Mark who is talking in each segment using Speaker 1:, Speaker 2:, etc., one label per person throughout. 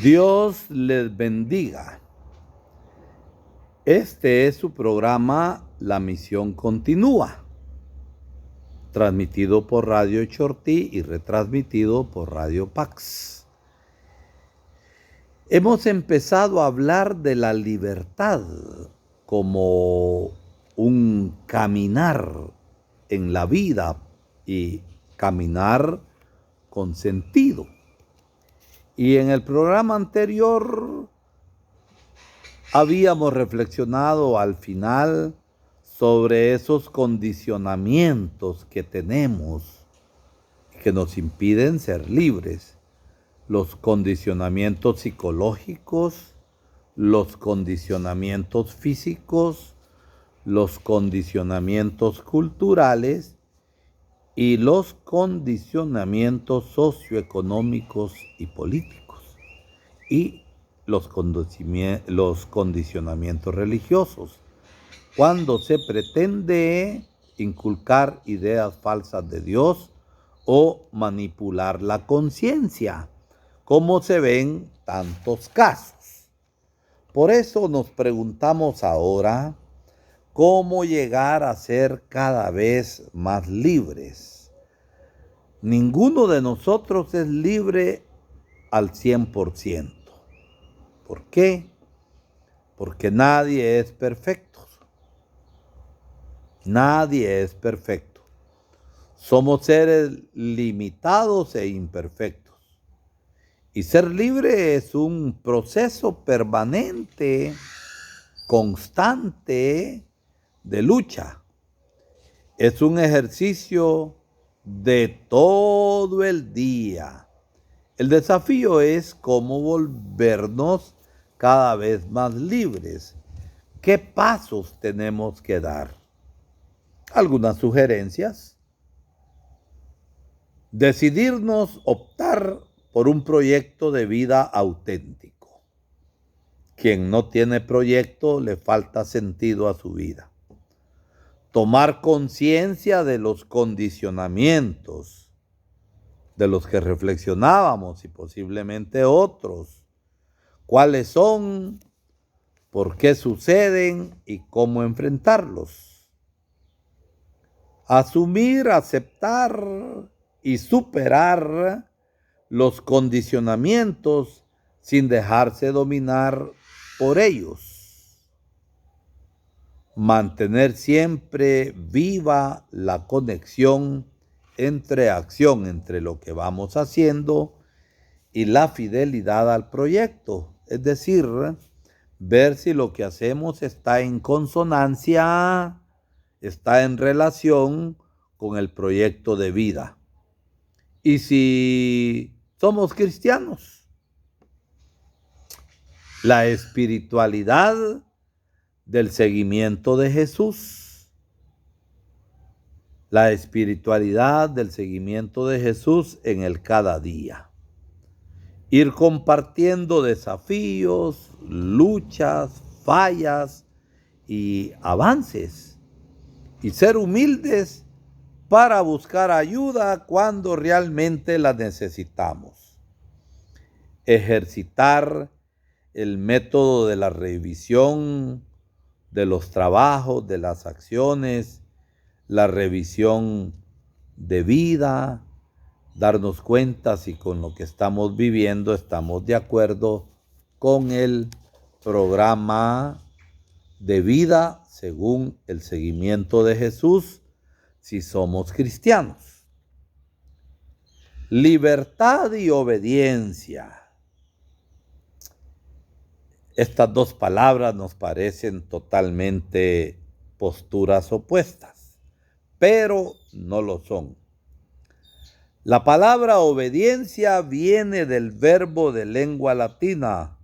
Speaker 1: Dios les bendiga. Este es su programa La Misión Continúa, transmitido por Radio Chortí y retransmitido por Radio Pax. Hemos empezado a hablar de la libertad como un caminar en la vida y caminar con sentido. Y en el programa anterior habíamos reflexionado al final sobre esos condicionamientos que tenemos que nos impiden ser libres. Los condicionamientos psicológicos, los condicionamientos físicos, los condicionamientos culturales y los condicionamientos socioeconómicos y políticos, y los condicionamientos religiosos, cuando se pretende inculcar ideas falsas de Dios o manipular la conciencia, como se ven tantos casos. Por eso nos preguntamos ahora, ¿cómo llegar a ser cada vez más libres? Ninguno de nosotros es libre al 100%. ¿Por qué? Porque nadie es perfecto. Nadie es perfecto. Somos seres limitados e imperfectos. Y ser libre es un proceso permanente, constante, de lucha. Es un ejercicio de todo el día. El desafío es cómo volvernos cada vez más libres. ¿Qué pasos tenemos que dar? Algunas sugerencias. Decidirnos optar por un proyecto de vida auténtico. Quien no tiene proyecto le falta sentido a su vida. Tomar conciencia de los condicionamientos de los que reflexionábamos y posiblemente otros. ¿Cuáles son? ¿Por qué suceden? ¿Y cómo enfrentarlos? Asumir, aceptar y superar los condicionamientos sin dejarse dominar por ellos. Mantener siempre viva la conexión entre acción, entre lo que vamos haciendo y la fidelidad al proyecto. Es decir, ver si lo que hacemos está en consonancia, está en relación con el proyecto de vida. Y si somos cristianos, la espiritualidad del seguimiento de Jesús. La espiritualidad del seguimiento de Jesús en el cada día. Ir compartiendo desafíos, luchas, fallas y avances. Y ser humildes para buscar ayuda cuando realmente la necesitamos. Ejercitar el método de la revisión de los trabajos, de las acciones, la revisión de vida, darnos cuenta si con lo que estamos viviendo estamos de acuerdo con el programa de vida según el seguimiento de Jesús, si somos cristianos. Libertad y obediencia. Estas dos palabras nos parecen totalmente posturas opuestas, pero no lo son. La palabra obediencia viene del verbo de lengua latina,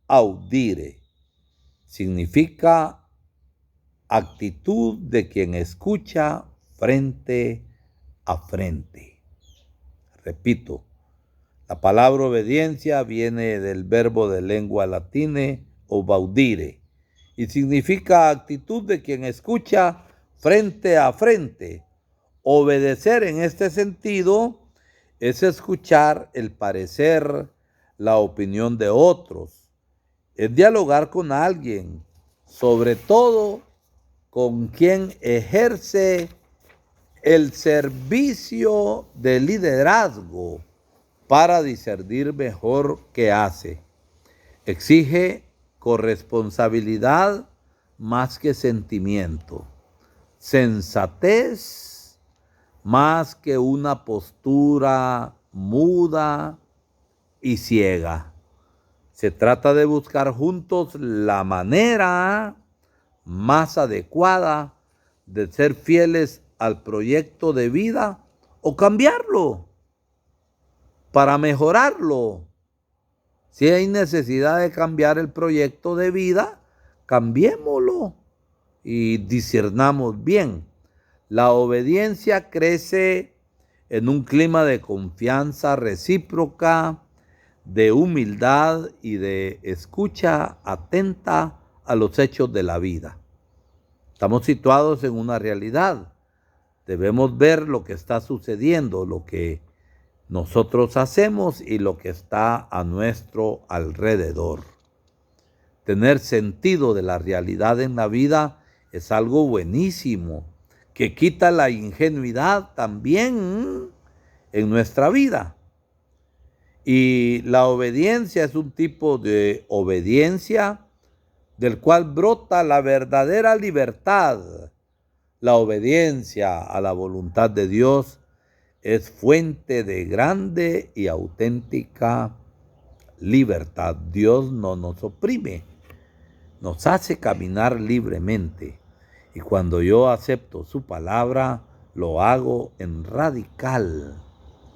Speaker 1: audire. Significa actitud de quien escucha frente a frente. Repito, la palabra obediencia viene del verbo de lengua latina, audire, y significa actitud de quien escucha frente a frente. Obedecer en este sentido es escuchar el parecer, la opinión de otros, es dialogar con alguien, sobre todo con quien ejerce el servicio de liderazgo para discernir mejor qué hace. Exige corresponsabilidad más que sentimiento, sensatez más que una postura muda y ciega. Se trata de buscar juntos la manera más adecuada de ser fieles al proyecto de vida o cambiarlo para mejorarlo. Si hay necesidad de cambiar el proyecto de vida, cambiémoslo y discernamos bien. La obediencia crece en un clima de confianza recíproca, de humildad y de escucha atenta a los hechos de la vida. Estamos situados en una realidad. Debemos ver lo que está sucediendo, lo que nosotros hacemos y lo que está a nuestro alrededor. Tener sentido de la realidad en la vida es algo buenísimo, que quita la ingenuidad también en nuestra vida. Y la obediencia es un tipo de obediencia del cual brota la verdadera libertad. La obediencia a la voluntad de Dios es fuente de grande y auténtica libertad. Dios no nos oprime, nos hace caminar libremente. Y cuando yo acepto su palabra, lo hago en radical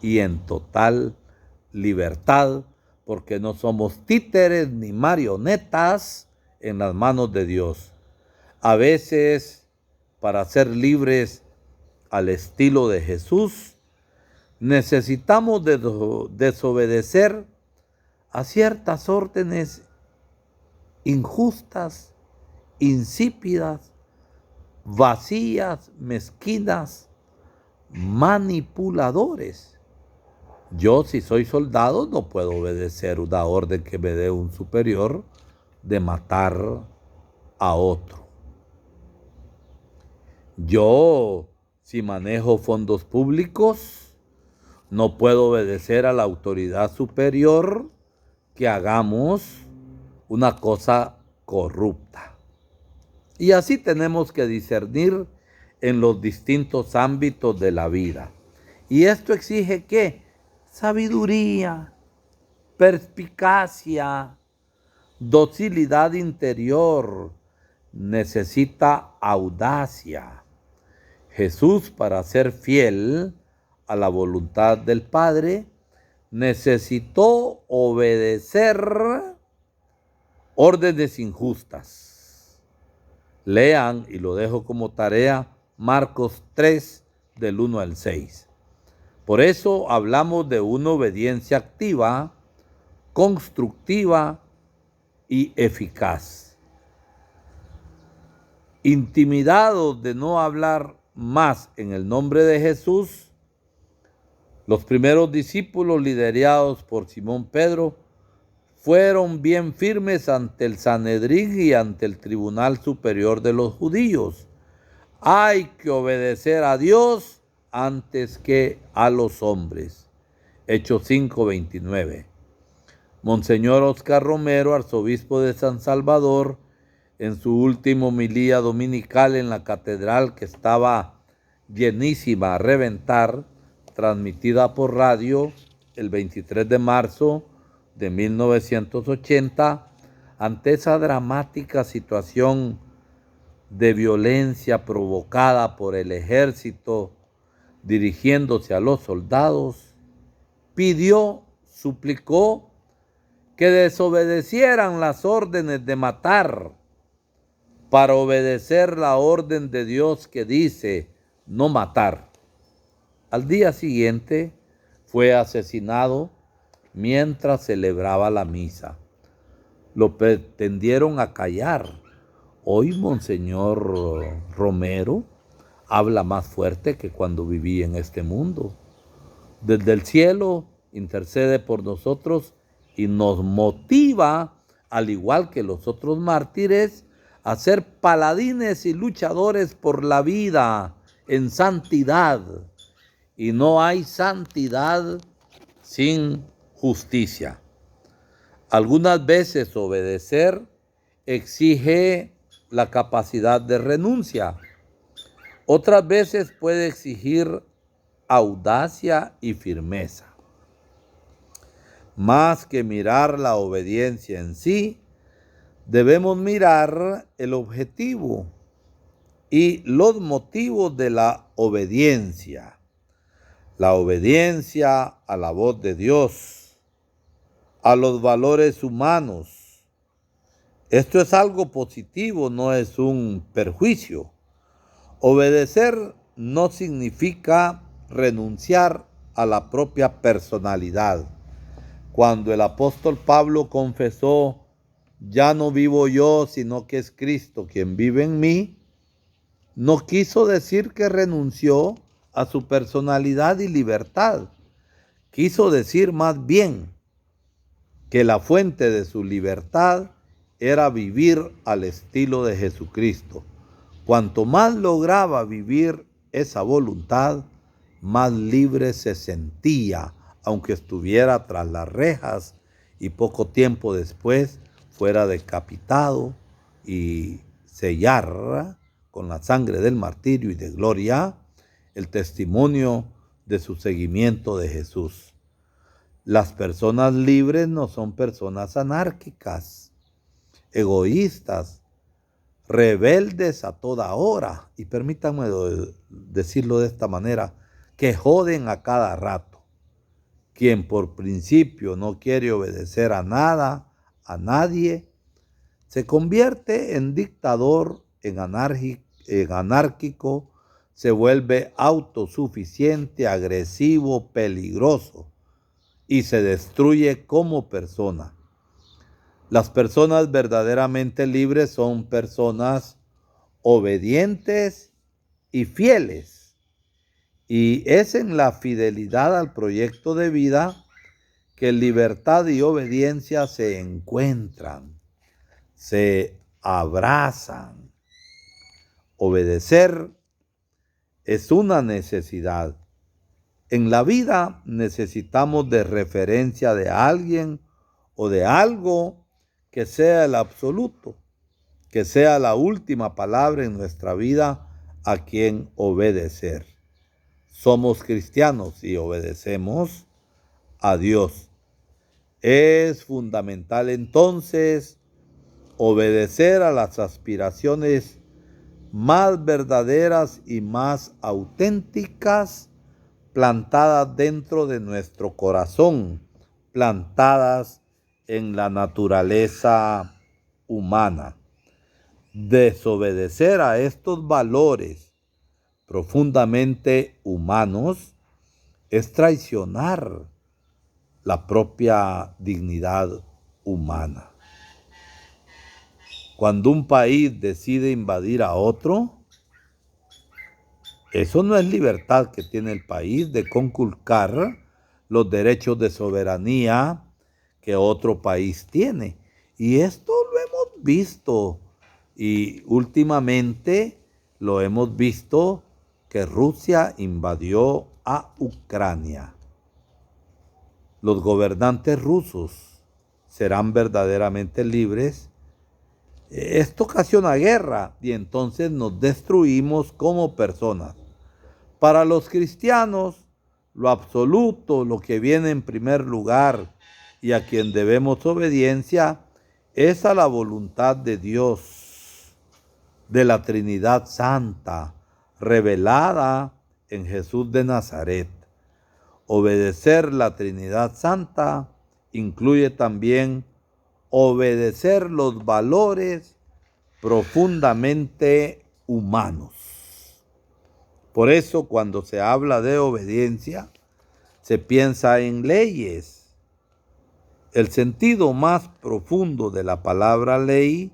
Speaker 1: y en total libertad, porque no somos títeres ni marionetas en las manos de Dios. A veces, para ser libres al estilo de Jesús, necesitamos desobedecer a ciertas órdenes injustas, insípidas, vacías, mezquinas, manipuladores. Yo, si soy soldado, no puedo obedecer una orden que me dé un superior de matar a otro. Yo, si manejo fondos públicos, no puedo obedecer a la autoridad superior que hagamos una cosa corrupta. Y así tenemos que discernir en los distintos ámbitos de la vida. Y esto exige ¿qué? Sabiduría, perspicacia, docilidad interior, necesita audacia. Jesús, para ser fiel a la voluntad del Padre, necesitó obedecer órdenes injustas. Lean, y lo dejo como tarea, Marcos 3, del 1 al 6. Por eso hablamos de una obediencia activa, constructiva y eficaz. Intimidados de no hablar más en el nombre de Jesús, los primeros discípulos, liderados por Simón Pedro, fueron bien firmes ante el Sanedrín y ante el Tribunal Superior de los Judíos. Hay que obedecer a Dios antes que a los hombres. Hechos 5:29. Monseñor Oscar Romero, arzobispo de San Salvador, en su última homilía dominical en la catedral, que estaba llenísima a reventar, transmitida por radio el 23 de marzo de 1980, ante esa dramática situación de violencia provocada por el ejército dirigiéndose a los soldados, pidió, suplicó que desobedecieran las órdenes de matar para obedecer la orden de Dios que dice no matar. Al día siguiente fue asesinado mientras celebraba la misa. Lo pretendieron acallar. Hoy Monseñor Romero habla más fuerte que cuando viví en este mundo. desde el cielo intercede por nosotros y nos motiva, al igual que los otros mártires, a ser paladines y luchadores por la vida en santidad. Y no hay santidad sin justicia. Algunas veces obedecer exige la capacidad de renuncia. Otras veces puede exigir audacia y firmeza. Más que mirar la obediencia en sí, debemos mirar el objetivo y los motivos de la obediencia. La obediencia a la voz de Dios, a los valores humanos. Esto es algo positivo, no es un perjuicio. Obedecer no significa renunciar a la propia personalidad. Cuando el apóstol Pablo confesó, ya no vivo yo, sino que es Cristo quien vive en mí, no quiso decir que renunció a su personalidad y libertad. Quiso decir más bien que la fuente de su libertad era vivir al estilo de Jesucristo. Cuanto más lograba vivir esa voluntad, más libre se sentía, aunque estuviera tras las rejas y poco tiempo después fuera decapitado y sellar con la sangre del martirio y de gloria el testimonio de su seguimiento de Jesús. Las personas libres no son personas anárquicas, egoístas, rebeldes a toda hora, y permítanme decirlo de esta manera, que joden a cada rato. Quien por principio no quiere obedecer a nada, a nadie, se convierte en dictador, en anárquico, se vuelve autosuficiente, agresivo, peligroso y se destruye como persona. Las personas verdaderamente libres son personas obedientes y fieles. Y es en la fidelidad al proyecto de vida que libertad y obediencia se encuentran, se abrazan. Obedecer es una necesidad. En la vida necesitamos de referencia de alguien o de algo que sea el absoluto, que sea la última palabra en nuestra vida a quien obedecer. Somos cristianos y obedecemos a Dios. Es fundamental entonces obedecer a las aspiraciones más verdaderas y más auténticas plantadas dentro de nuestro corazón, plantadas en la naturaleza humana. Desobedecer a estos valores profundamente humanos es traicionar la propia dignidad humana. Cuando un país decide invadir a otro, eso no es libertad que tiene el país de conculcar los derechos de soberanía que otro país tiene. Y esto lo hemos visto, y últimamente lo hemos visto que Rusia invadió a Ucrania. Los gobernantes rusos serán verdaderamente libres. Esto ocasiona guerra y entonces nos destruimos como personas. Para los cristianos, lo absoluto, lo que viene en primer lugar y a quien debemos obediencia, es a la voluntad de Dios, de la Trinidad Santa, revelada en Jesús de Nazaret. Obedecer la Trinidad Santa incluye también obedecer los valores profundamente humanos. Por eso, cuando se habla de obediencia, se piensa en leyes. El sentido más profundo de la palabra ley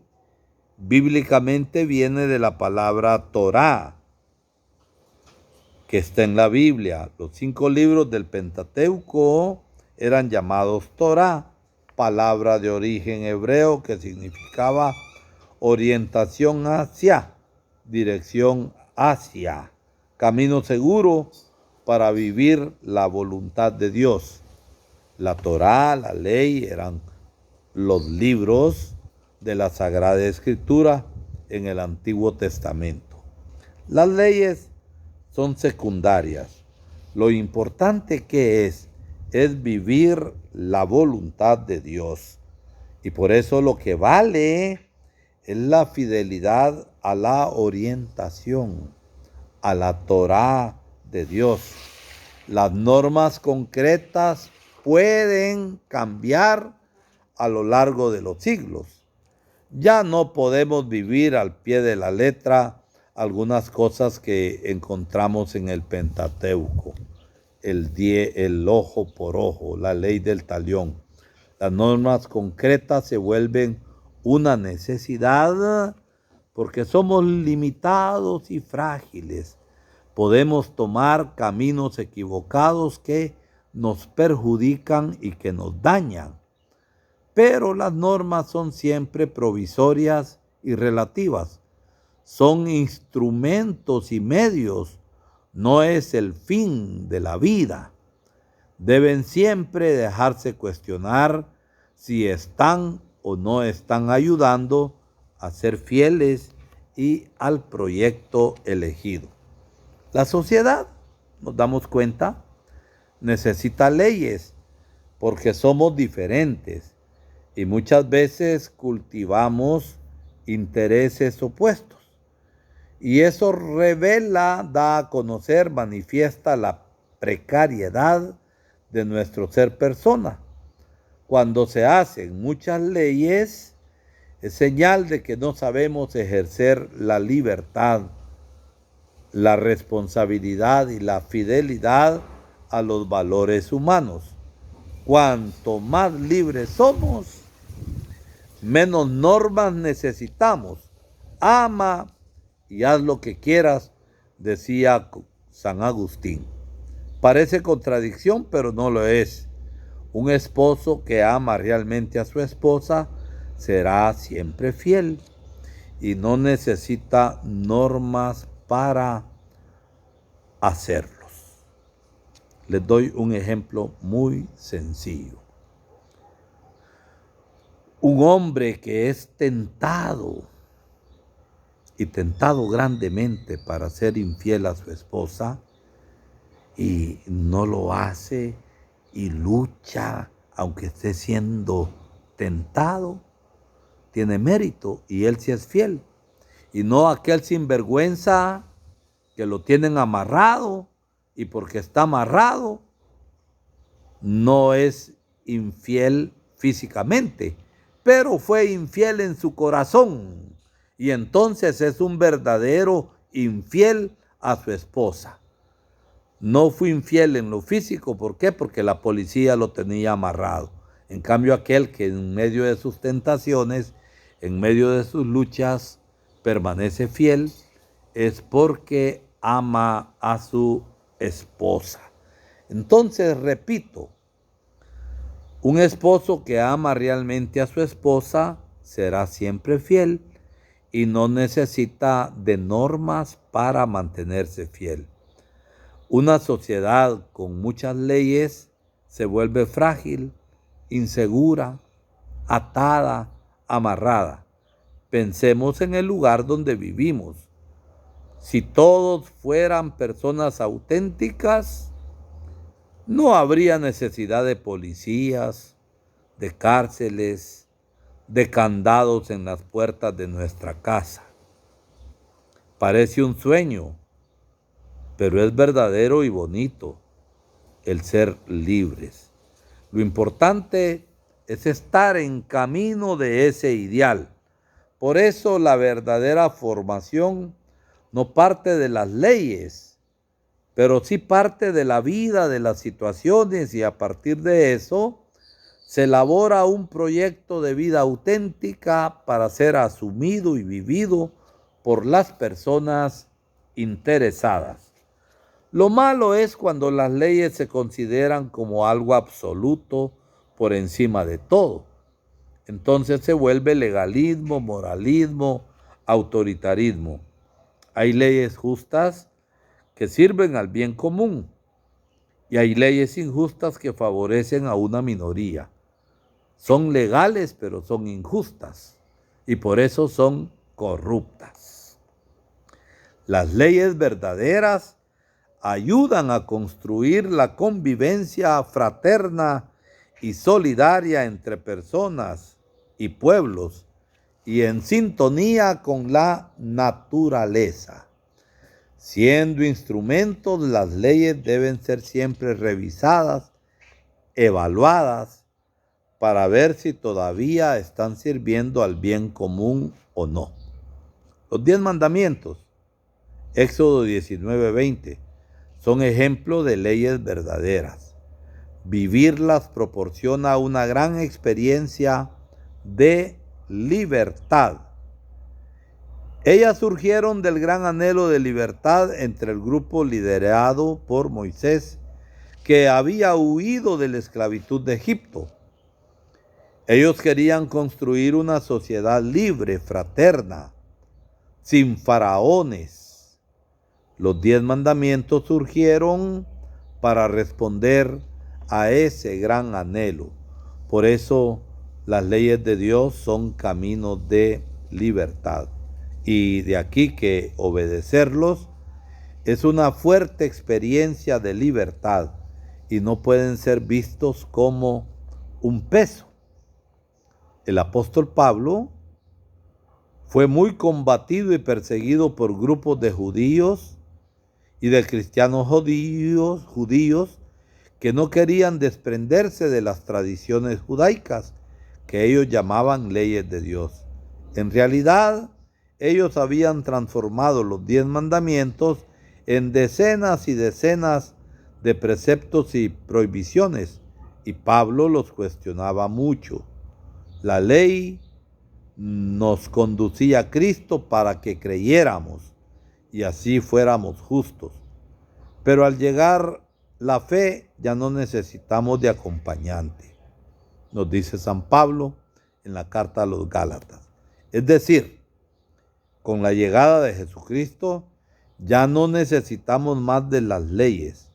Speaker 1: bíblicamente viene de la palabra Torá, que está en la Biblia. Los 5 libros del Pentateuco eran llamados Torá, palabra de origen hebreo que significaba orientación hacia, dirección hacia, camino seguro para vivir la voluntad de Dios. La Torá, la ley, eran los libros de la Sagrada Escritura en el Antiguo Testamento. Las leyes son secundarias. Lo importante que es vivir la voluntad de Dios. Y por eso lo que vale es la fidelidad a la orientación, a la Torá de Dios. Las normas concretas pueden cambiar a lo largo de los siglos. Ya no podemos vivir al pie de la letra algunas cosas que encontramos en el Pentateuco. El ojo por ojo, la ley del talión. Las normas concretas se vuelven una necesidad porque somos limitados y frágiles. Podemos tomar caminos equivocados que nos perjudican y que nos dañan. Pero las normas son siempre provisorias y relativas. Son instrumentos y medios, no es el fin de la vida. Deben siempre dejarse cuestionar si están o no están ayudando a ser fieles y al proyecto elegido. La sociedad, nos damos cuenta, necesita leyes porque somos diferentes y muchas veces cultivamos intereses opuestos. Y eso revela, da a conocer, manifiesta la precariedad de nuestro ser persona. Cuando se hacen muchas leyes, es señal de que no sabemos ejercer la libertad, la responsabilidad y la fidelidad a los valores humanos. Cuanto más libres somos, menos normas necesitamos. Ama y haz lo que quieras, decía San Agustín. Parece contradicción, pero no lo es. Un esposo que ama realmente a su esposa será siempre fiel y no necesita normas para hacerlos. Les doy un ejemplo muy sencillo. Un hombre que es tentado y tentado grandemente para ser infiel a su esposa y no lo hace y lucha aunque esté siendo tentado, tiene mérito y él sí es fiel. Y no aquel sinvergüenza que lo tienen amarrado y porque está amarrado no es infiel físicamente, pero fue infiel en su corazón. Y entonces es un verdadero infiel a su esposa. No fue infiel en lo físico, ¿por qué? Porque la policía lo tenía amarrado. En cambio, aquel que en medio de sus tentaciones, en medio de sus luchas, permanece fiel, es porque ama a su esposa. Entonces, repito, un esposo que ama realmente a su esposa será siempre fiel y no necesita de normas para mantenerse fiel. Una sociedad con muchas leyes se vuelve frágil, insegura, atada, amarrada. Pensemos en el lugar donde vivimos. Si todos fueran personas auténticas, no habría necesidad de policías, de cárceles, de candados en las puertas de nuestra casa. Parece un sueño, pero es verdadero y bonito el ser libres. Lo importante es estar en camino de ese ideal. Por eso la verdadera formación no parte de las leyes, pero sí parte de la vida, de las situaciones, y a partir de eso se elabora un proyecto de vida auténtica para ser asumido y vivido por las personas interesadas. Lo malo es cuando las leyes se consideran como algo absoluto por encima de todo. Entonces se vuelve legalismo, moralismo, autoritarismo. Hay leyes justas que sirven al bien común y hay leyes injustas que favorecen a una minoría. Son legales, pero son injustas y por eso son corruptas. Las leyes verdaderas ayudan a construir la convivencia fraterna y solidaria entre personas y pueblos y en sintonía con la naturaleza. Siendo instrumentos, las leyes deben ser siempre revisadas, evaluadas, para ver si todavía están sirviendo al bien común o no. Los 10 mandamientos, Éxodo 19:20, son ejemplos de leyes verdaderas. Vivirlas proporciona una gran experiencia de libertad. Ellas surgieron del gran anhelo de libertad entre el grupo liderado por Moisés, que había huido de la esclavitud de Egipto. Ellos querían construir una sociedad libre, fraterna, sin faraones. Los 10 mandamientos surgieron para responder a ese gran anhelo. Por eso las leyes de Dios son caminos de libertad. Y de aquí que obedecerlos es una fuerte experiencia de libertad y no pueden ser vistos como un peso. El apóstol Pablo fue muy combatido y perseguido por grupos de judíos y de cristianos judíos que no querían desprenderse de las tradiciones judaicas que ellos llamaban leyes de Dios. En realidad, ellos habían transformado los 10 mandamientos en decenas y decenas de preceptos y prohibiciones, y Pablo los cuestionaba mucho. La ley nos conducía a Cristo para que creyéramos y así fuéramos justos. Pero al llegar la fe ya no necesitamos de acompañante, nos dice San Pablo en la carta a los Gálatas. Es decir, con la llegada de Jesucristo ya no necesitamos más de las leyes.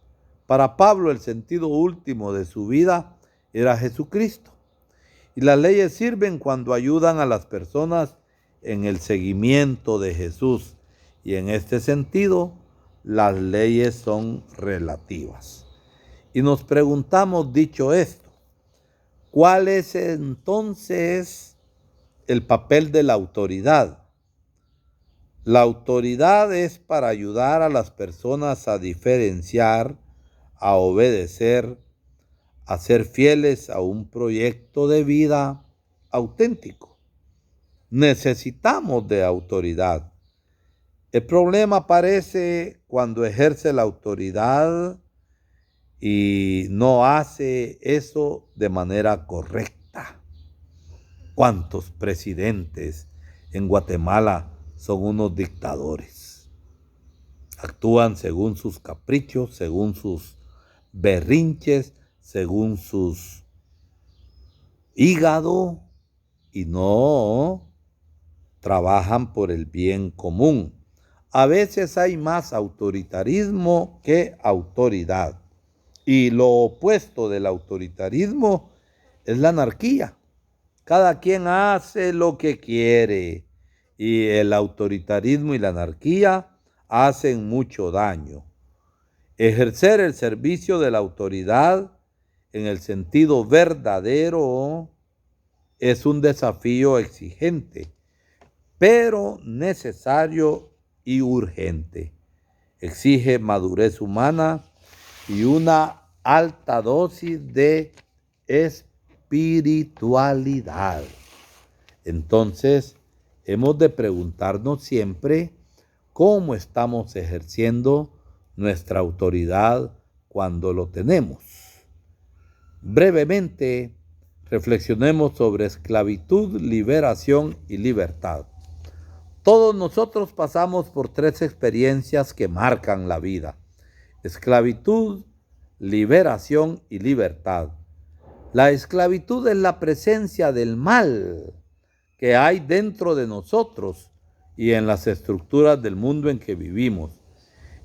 Speaker 1: Para Pablo el sentido último de su vida era Jesucristo. Y las leyes sirven cuando ayudan a las personas en el seguimiento de Jesús. Y en este sentido, las leyes son relativas. Y nos preguntamos, dicho esto, ¿cuál es entonces el papel de la autoridad? La autoridad es para ayudar a las personas a diferenciar, a obedecer, a ser fieles a un proyecto de vida auténtico. Necesitamos de autoridad. El problema aparece cuando ejerce la autoridad y no hace eso de manera correcta. ¿Cuántos presidentes en Guatemala son unos dictadores? Actúan según sus caprichos, según sus berrinches, según sus hígado y no trabajan por el bien común. A veces hay más autoritarismo que autoridad. Y lo opuesto del autoritarismo es la anarquía. Cada quien hace lo que quiere. Y el autoritarismo y la anarquía hacen mucho daño. Ejercer el servicio de la autoridad en el sentido verdadero es un desafío exigente, pero necesario y urgente. Exige madurez humana y una alta dosis de espiritualidad. Entonces, hemos de preguntarnos siempre cómo estamos ejerciendo nuestra autoridad cuando lo tenemos. Brevemente, reflexionemos sobre esclavitud, liberación y libertad. Todos nosotros pasamos por 3 experiencias que marcan la vida. Esclavitud, liberación y libertad. La esclavitud es la presencia del mal que hay dentro de nosotros y en las estructuras del mundo en que vivimos.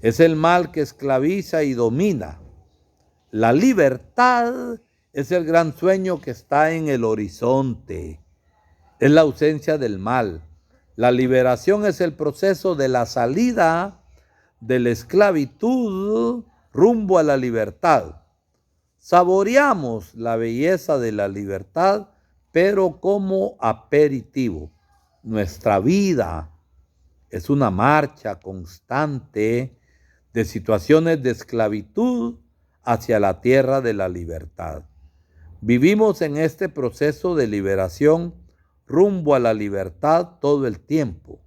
Speaker 1: Es el mal que esclaviza y domina. La libertad es el gran sueño que está en el horizonte. Es la ausencia del mal. La liberación es el proceso de la salida de la esclavitud rumbo a la libertad. Saboreamos la belleza de la libertad, pero como aperitivo. Nuestra vida es una marcha constante de situaciones de esclavitud hacia la tierra de la libertad. Vivimos en este proceso de liberación rumbo a la libertad todo el tiempo,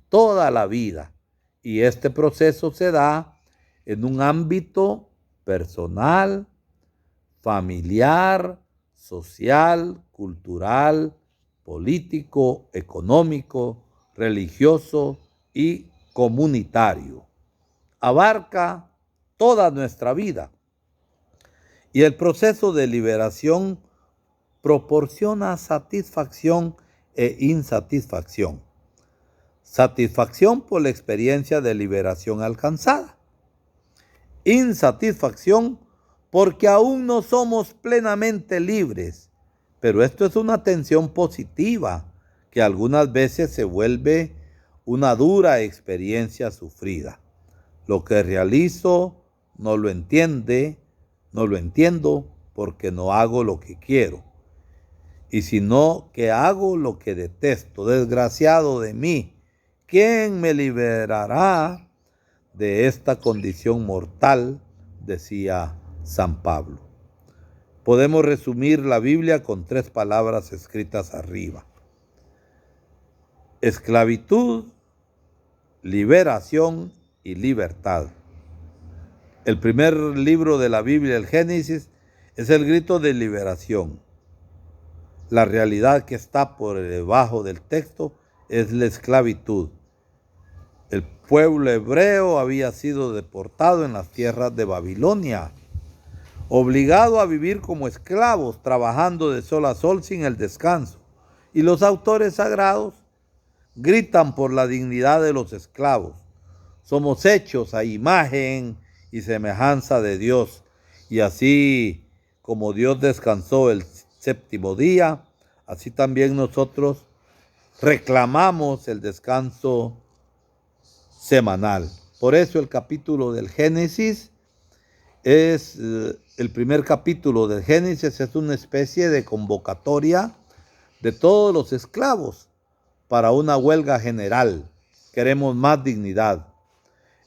Speaker 1: toda la vida. Y este proceso se da en un ámbito personal, familiar, social, cultural, político, económico, religioso y comunitario. Abarca toda nuestra vida. Y el proceso de liberación proporciona satisfacción e insatisfacción. Satisfacción por la experiencia de liberación alcanzada. Insatisfacción porque aún no somos plenamente libres. Pero esto es una tensión positiva que algunas veces se vuelve una dura experiencia sufrida. Lo que realizo no lo entiendo porque no hago lo que quiero. Y sino que hago lo que detesto. Desgraciado de mí, ¿quién me liberará de esta condición mortal?, decía San Pablo. Podemos resumir la Biblia con 3 palabras escritas arriba: esclavitud, liberación y libertad. El primer libro de la Biblia, el Génesis, es el grito de liberación. La realidad que está por debajo del texto es la esclavitud. El pueblo hebreo había sido deportado en las tierras de Babilonia, obligado a vivir como esclavos, trabajando de sol a sol sin el descanso. Y los autores sagrados gritan por la dignidad de los esclavos. Somos hechos a imagen y semejanza de Dios. Y así como Dios descansó el 7º día, así también nosotros reclamamos el descanso semanal. Por eso el capítulo del Génesis el primer capítulo del Génesis es una especie de convocatoria de todos los esclavos para una huelga general. Queremos más dignidad.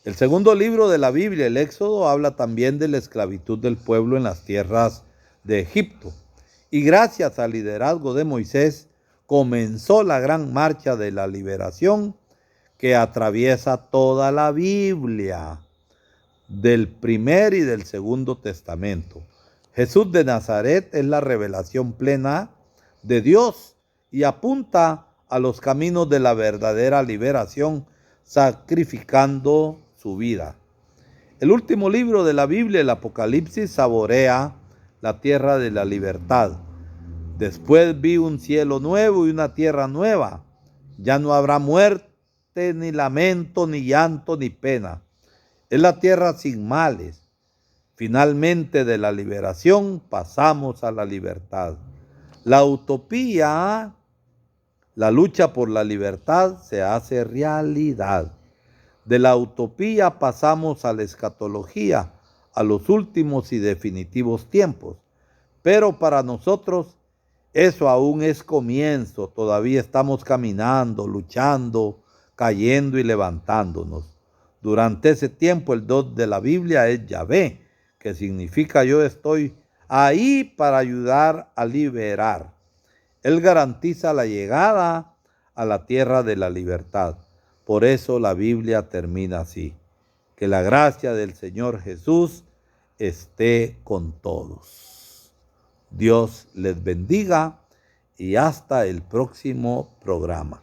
Speaker 1: El segundo libro de la Biblia, el Éxodo, habla también de la esclavitud del pueblo en las tierras de Egipto. Y gracias al liderazgo de Moisés, comenzó la gran marcha de la liberación que atraviesa toda la Biblia, del primer y del segundo testamento. Jesús de Nazaret es la revelación plena de Dios y apunta a los caminos de la verdadera liberación, sacrificando su vida. El último libro de la Biblia, el Apocalipsis, saborea la tierra de la libertad. Después vi un cielo nuevo y una tierra nueva. Ya no habrá muerte, ni lamento, ni llanto, ni pena. Es la tierra sin males. Finalmente, de la liberación pasamos a la libertad. La utopía, la lucha por la libertad, se hace realidad. De la utopía pasamos a la escatología, a los últimos y definitivos tiempos. Pero para nosotros eso aún es comienzo. Todavía estamos caminando, luchando, cayendo y levantándonos. Durante ese tiempo el Dios de la Biblia es Yahvé, que significa yo estoy ahí para ayudar a liberar. Él garantiza la llegada a la tierra de la libertad. Por eso la Biblia termina así: que la gracia del Señor Jesús esté con todos. Dios les bendiga y hasta el próximo programa.